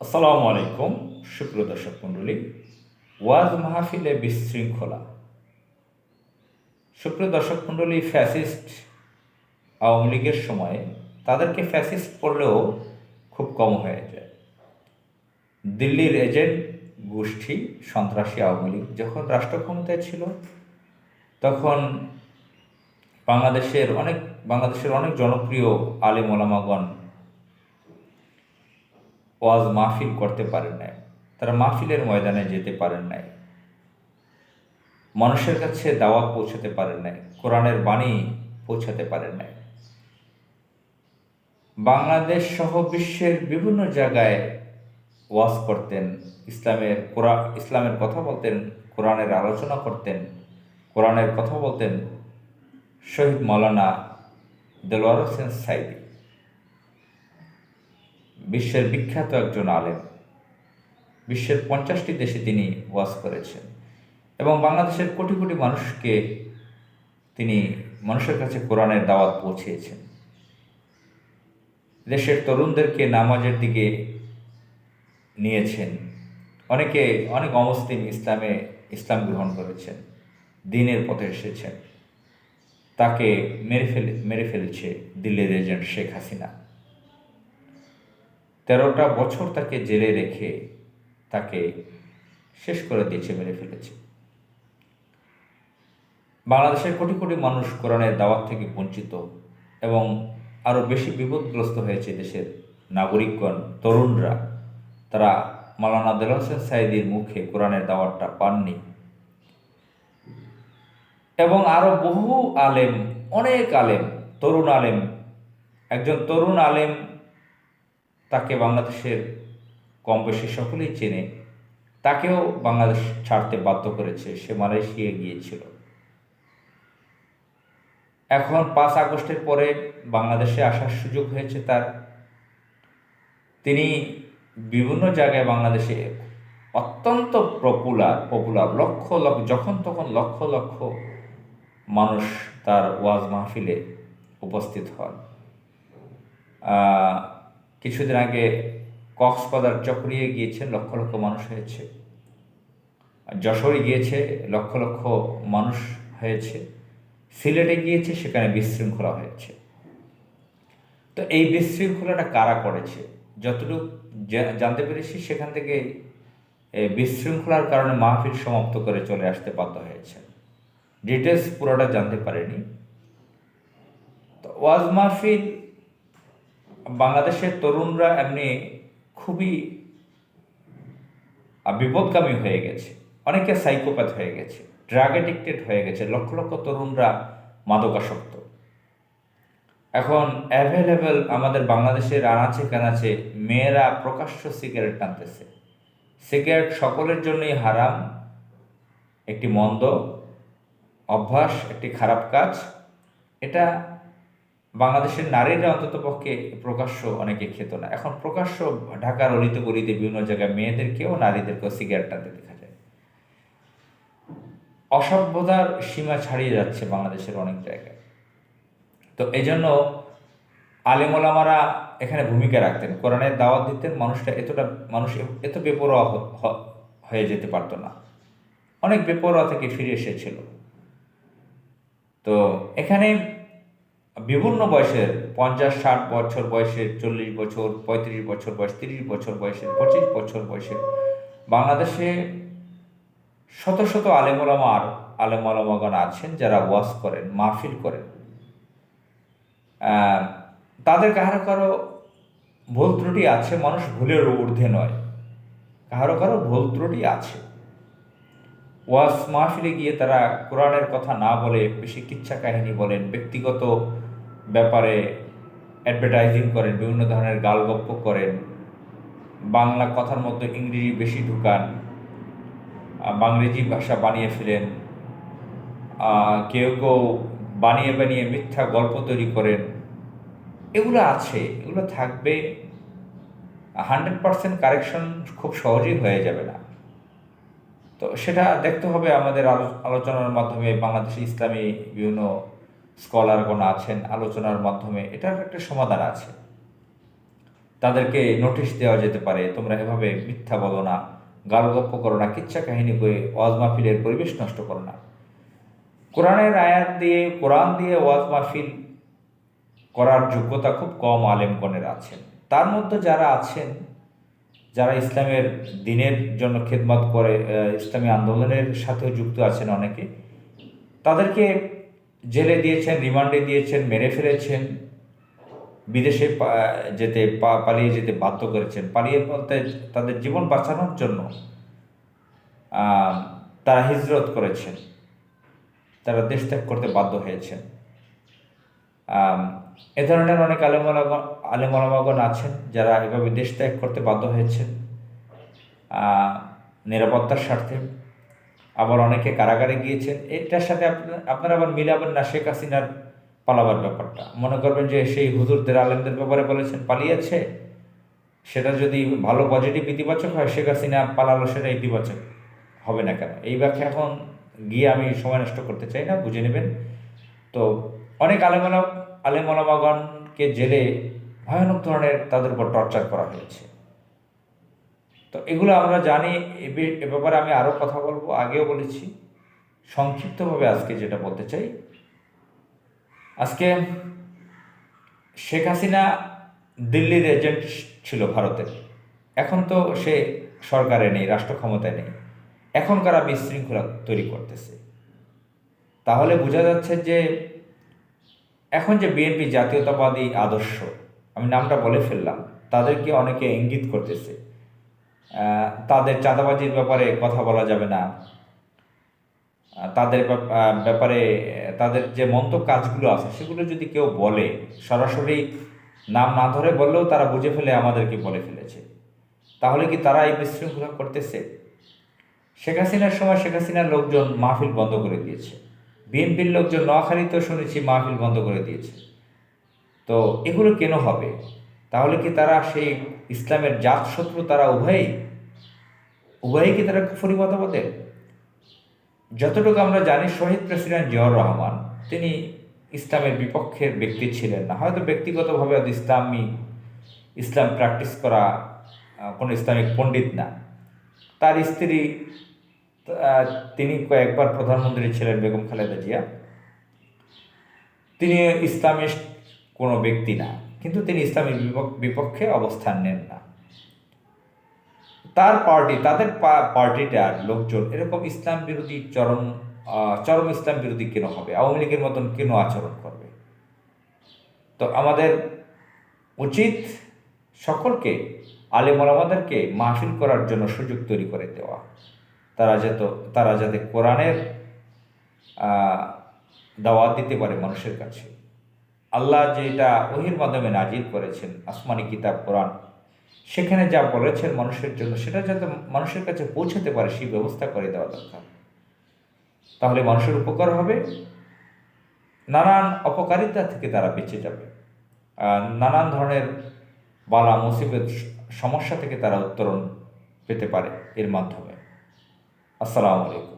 আসসালামু আলাইকুম। সুপ্রিয় দর্শক মণ্ডলী, ওয়াজ মাহফিলে বিশৃঙ্খলা। সুপ্রিয় দর্শক মণ্ডলী, ফ্যাসিস্ট আওয়ামী লীগের সময়ে তাদেরকে ফ্যাসিস্ট করলেও খুব কম হয়ে যায়। দিল্লির এজেন্ট গোষ্ঠী সন্ত্রাসী আওয়ামী লীগ যখন রাষ্ট্র ক্ষমতায় ছিল, তখন বাংলাদেশের অনেক জনপ্রিয় আলেম ওলামাগণ ওয়াজ মাহফিল করতে পারেন নাই। তারা মাহফিলের ময়দানে যেতে পারেন নাই, মানুষের কাছে দাওয়াত পৌঁছাতে পারেন নাই, কোরআনের বাণী পৌঁছাতে পারেন নাই। বাংলাদেশ সহ বিশ্বের বিভিন্ন জায়গায় ওয়াজ করতেন, ইসলামের কথা বলতেন, কোরআনের আলোচনা করতেন, কোরআনের কথা বলতেন শহীদ মাওলানা দেলোয়ার হোসেন সাইদি, বিশ্বের বিখ্যাত একজন আলেম। বিশ্বের 50টি দেশে তিনি ওয়াজ করেছেন এবং বাংলাদেশের কোটি কোটি মানুষকে তিনি মানুষের কাছে কোরআনের দাওয়াত পৌঁছিয়েছেন। দেশের তরুণদেরকে নামাজের দিকে নিয়েছেন। অনেক অমুসলিম ইসলাম গ্রহণ করেছেন, দ্বীনের পথে এসেছেন। তাকে মেরে ফেলেছে দিল্লির এজেন্ট শেখ হাসিনা। 13টা বছর তাকে জেলে রেখে তাকে শেষ করে দিয়েছে, মেরে ফেলেছে। বাংলাদেশের কোটি কোটি মানুষ কোরআনের দাওয়াত থেকে বঞ্চিত এবং আরও বেশি বিপদগ্রস্ত হয়েছে দেশের নাগরিকগণ, তরুণরা। তারা মাওলানা দেলোয়ার হোসেন সাইদির মুখে কোরআনের দাওয়াতটা পাননি। এবং আরও বহু আলেম, অনেক আলেম, তরুণ আলেম, একজন তরুণ আলেম, তাকে বাংলাদেশের কম বেশি সকলেই চেনে, তাকেও বাংলাদেশ ছাড়তে বাধ্য করেছে। সে মালয়েশিয়ায় গিয়েছিল। এখন 5 আগস্টের পরে বাংলাদেশে আসার সুযোগ হয়েছে তার। তিনি বিভিন্ন জায়গায় বাংলাদেশে অত্যন্ত পপুলার যখন তখন লক্ষ লক্ষ মানুষ তার ওয়াজ মাহফিলে উপস্থিত হন। কিছুদিন আগে কক্সবাজার চকরিয়ে গিয়েছেন, লক্ষ লক্ষ মানুষ হয়েছে। যশোরে গিয়েছে, লক্ষ লক্ষ মানুষ হয়েছে। সিলেটে গিয়েছে, সেখানে বিশৃঙ্খলা হয়েছে। তো এই বিশৃঙ্খলাটা কারা করেছে? যতটুকু জানতে পেরেছি, সেখান থেকে বিশৃঙ্খলার কারণে মাহফিল সমাপ্ত করে চলে আসতে বাধ্য হয়েছে। ডিটেলস পুরোটা জানতে পারেনি। তো ওয়াজ মাহফিল, বাংলাদেশের তরুণরা এমনি খুবই বিপদগামী হয়ে গেছে। অনেকে সাইকোপ্যাথ হয়ে গেছে, ড্রাগ এডিক্টেড হয়ে গেছে। লক্ষ লক্ষ তরুণরা মাদকাসক্ত। এখন অ্যাভেলেবেল আমাদের বাংলাদেশের আনাচে কানাচে মেয়েরা প্রকাশ্য সিগারেট টানতেছে। সিগারেট সকলের জন্যই হারাম, একটি মন্দ অভ্যাস, একটি খারাপ কাজ। এটা বাংলাদেশের নারীরা অন্ততপক্ষে প্রকাশ্য অনেকে খেত না। এখন প্রকাশ্য ঢাকার অলিতে গলিতে বিভিন্ন জায়গায় মেয়েদেরকেও নারীদেরকেও সিগারেট টানতে দেখা যায়। অসভ্যতার সীমা ছাড়িয়ে যাচ্ছে বাংলাদেশের অনেক জায়গায়। তো এই জন্য আলেম ওলামারা এখানে ভূমিকা রাখতেন, কোরআনের দাওয়াত দিতেন। মানুষ এত বেপরোয়া হয়ে যেতে পারতো না। অনেক বেপরোয়া থেকে ফিরে এসেছিল। তো এখানে বিভিন্ন বয়সের 50-60 বছর বয়সের, 40 বছর, 35 বছর বয়স, 30 বছর বয়সের, 25 বছর বয়সের বাংলাদেশে শত শত আলেমওলামাগণ আছেন যারা ওয়াজ করেন, মাহফিল করেন। তাদের কারো কারো ভুল ত্রুটি আছে, মানুষ ভুলের ঊর্ধ্বে নয়। কারো কারো ভুল ত্রুটি আছে। ওয়াজ মাহফিলে গিয়ে তারা কোরআনের কথা না বলে বেশি কিচ্ছা কাহিনী বলেন, ব্যক্তিগত ব্যাপারে অ্যাডভার্টাইজিং করেন, বিভিন্ন ধরনের গালগপ্প করেন, বাংলা কথার মধ্যে ইংরেজি বেশি ঢুকান, বাংরেজি ভাষা বানিয়ে ফেলেন, কেউ কেউ বানিয়ে বানিয়ে মিথ্যা গল্প তৈরি করেন। এগুলো আছে, এগুলো থাকবে। 100% কারেকশন খুব সহজেই হয়ে যাবে না। তো সেটা দেখতে হবে আমাদের আলোচনার মাধ্যমে। বাংলাদেশে ইসলামী বিভিন্ন স্কলারগণ আছেন, আলোচনার মাধ্যমে এটার একটা সমাধান আছে। তাদেরকে নোটিশ দেওয়া যেতে পারে, তোমরা এভাবে মিথ্যা বলো না, গালগপ্প করো না, কিচ্ছা কাহিনী করে ওয়াজ মাহফিলের পরিবেশ নষ্ট করো না। কোরআনের আয়াত দিয়ে, কোরআন দিয়ে ওয়াজ মাহফিল করার যোগ্যতা খুব কম আলেমগণের আছেন। তার মধ্যে যারা আছেন, যারা ইসলামের দিনের জন্য খেদমত করে, ইসলামী আন্দোলনের সাথেও যুক্ত আছেন অনেকে, তাদেরকে জেলে দিয়েছেন, রিমান্ডে দিয়েছেন, মেরে ফেলেছেন, বিদেশে পালিয়ে যেতে বাধ্য করেছেন। পালিয়ে বলতে তাদের জীবন বাঁচানোর জন্য তারা হিজরত করেছেন, তারা দেশ ত্যাগ করতে বাধ্য হয়েছেন। এ ধরনের অনেক আলেমওলামাগণ আছেন যারা এভাবে দেশ ত্যাগ করতে বাধ্য হয়েছেন নিরাপত্তার স্বার্থে। আবার অনেকে কারাগারে গিয়েছেন। এটার সাথে আপনারা আবার মিলাবেন না শেখ হাসিনার পালাবার ব্যাপারটা। মনে করবেন যে সেই হুজুরদের আলেমদের ব্যাপারে বলেছেন পালিয়েছে, সেটা যদি ভালো পজিটিভ ইতিবাচক হয়, শেখ হাসিনা পালালো সেটা ইতিবাচক হবে না কেন? এই ব্যাখ্যা এখন গিয়ে আমি সময় নষ্ট করতে চাই না, বুঝে নেবেন। তো অনেক আলেমওলামাগণকে জেলে ভয়ানক ধরনের তাদের উপর টর্চার করা হয়েছে। তো এগুলো আমরা জানি। এ ব্যাপারে আমি আরও কথা বলবো, আগেও বলেছি। সংক্ষিপ্তভাবে আজকে যেটা বলতে চাই, আজকে শেখ হাসিনা দিল্লির এজেন্ট ছিল ভারতের, এখন তো সে সরকারে নেই, রাষ্ট্র ক্ষমতায় নেই, এখন কারা বিশৃঙ্খলা তৈরি করতেছে। তাহলে বোঝা যাচ্ছে যে এখন যে বিএনপি জাতীয়তাবাদী আদর্শ, আমি নামটা বলে ফেললাম, তাদেরকে অনেকে ইঙ্গিত করতেছে। তাদের চাঁদাবাজির ব্যাপারে কথা বলা যাবে না, তাদের ব্যাপারে তাদের যে মন্তব্য কাজগুলো আছে সেগুলো যদি কেউ বলে, সরাসরি নাম না ধরে বললেও তারা বুঝে ফেলে আমাদেরকে বলে ফেলেছে। তাহলে কি তারা এই বিশৃঙ্খলা করতেছে? শেখ হাসিনার সময় শেখ হাসিনার লোকজন মাহফিল বন্ধ করে দিয়েছে, বিএনপির লোকজন নোয়াখালীতেও শুনেছি মাহফিল বন্ধ করে দিয়েছে। তো এগুলো কেন হবে? তাহলে কি তারা সেই ইসলামের জাতশত্রু? তারা উভয়ই কি তারা কুফরি মতবাদের? যতটুকু আমরা জানি, শহীদ প্রেসিডেন্ট জিয়াউর রহমান তিনি ইসলামের বিপক্ষের ব্যক্তি ছিলেন না, হয়তো ব্যক্তিগতভাবে ইসলাম প্র্যাকটিস করা কোনো ইসলামিক পণ্ডিত না। তার স্ত্রী, তিনি কয়েকবার প্রধানমন্ত্রী ছিলেন, বেগম খালেদা জিয়া, তিনি ইসলামিস্ট কোনো ব্যক্তি না, কিন্তু তিনি ইসলামের বিপক্ষে অবস্থান নেন না। তাদের পার্টিটার লোকজন এরকম ইসলাম বিরোধী চরম ইসলাম বিরোধী কেন হবে? আওয়ামী লীগের মতন কেন আচরণ করবে? তো আমাদের উচিত সকলকে, আলেম ওলামাদেরকে মাহফিল করার জন্য সুযোগ তৈরি করে দেওয়া, তারা যাতে কোরআনের দাওয়াত দিতে পারে মানুষের কাছে। আল্লাহ যেটা ওহীর মাধ্যমে নাজিল করেছেন, আসমানি কিতাব কোরআন, সেখানে যা বলেছেন মানুষের জন্য, সেটা যাতে মানুষের কাছে পৌঁছাতে পারে সেই ব্যবস্থা করে দেওয়া দরকার। তাহলে মানুষের উপকার হবে, নানান অপকারিতা থেকে তারা বেঁচে যাবে, নানান ধরনের বালা মুসিবত সমস্যা থেকে তারা উত্তরণ পেতে পারে এর মাধ্যমে। আসসালামু আলাইকুম।